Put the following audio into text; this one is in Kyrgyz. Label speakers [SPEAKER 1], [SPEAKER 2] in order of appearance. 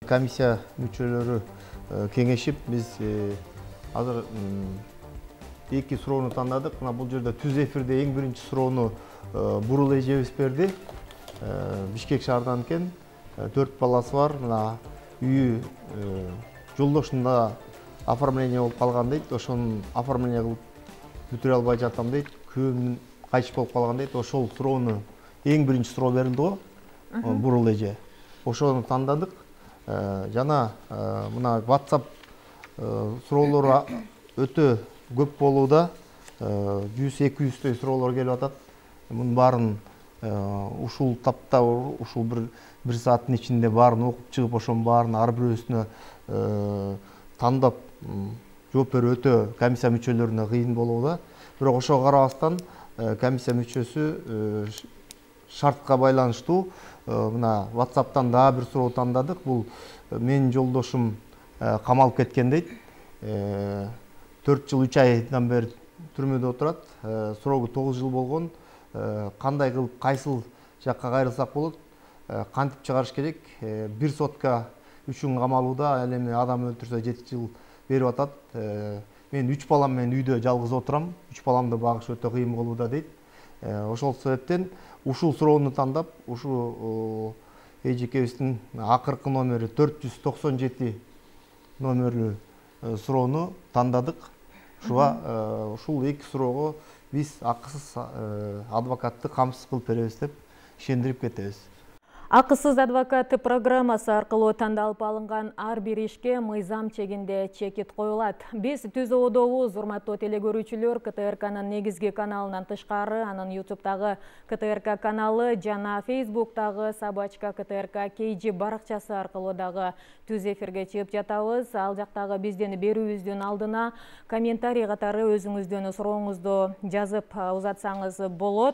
[SPEAKER 1] Комиссия мүчөлөрү кеңешип, биз азыр эки суроону тандадык. Мына бул жерде түз эфирде эң биринчи суроону Бурул эжебиз берди. Бишкек шаарынан экен, 4 баласы бар. Мына үйү жолдошунда оформление болуп калган дейт. Ошону оформление кылып бүтүрө албай жатам дейт. Күйөөмдүн кайтыш болуп калган дейт. Ошол суроону эң биринчи суроо берилди го, Бурул эже. Ошону тандадык. Жана мына WhatsApp суроолору өтө көп болууда. 100-200 суроолор келип атат. Мунун баарын ушул тапта, ушул бир сааттын ичинде баарын окуп чыгып, ошонун баарын ар бирөөсүнө тандап жооп берүү өтө комиссия мүчөлөрүнө кыйын болууда. Бирок ошого карабастан комиссия мүчөсү шартка байланыштуу мына WhatsApp'тан дагы бир суроо тандадык. Бул менин жолдошум камалып кеткен дейт. 4 жыл 3 айдан бери түрмөдө отурат. Срогу 9 жыл болгон. Кандай кылып кайсыл жакка кайрылсак болот? Кантип чыгарыш керек? 1 сотка үчүн камалууда, ал эми адам өлтүрсө 7 жыл берип атат. Мен 3 балам менен үйдө жалгыз отурам. 3 баламды багыш өтө кыйын болууда дейт. Ошол себептен ушул суроону тандап, ушул эжекебиздин акыркы номери 497 номерлүү суроону тандадык. Ушул эки суроого биз акысыз адвокатты камсыз кылып беребиз деп ишендирип кетебиз.
[SPEAKER 2] Акысыз адвокаты программасы аркылуу тандалып алынган ар бир ишке мыйзам чегинде чекит коюлат. Биз түз оодобуз, урматтуу телекөрүүчүлөр, КТРКнын негизги каналынан тышкары, анын YouTube'дагы КТРК каналы жана Facebook'тагы собачка КТРК KG баракчасы аркылуу дагы түз эфирге чыгып жатабыз. Ал жактагы биздин берүүбүздүн алдына комментарий катары өзүңүздүн сурооңузду жазып узатсаңыз болот.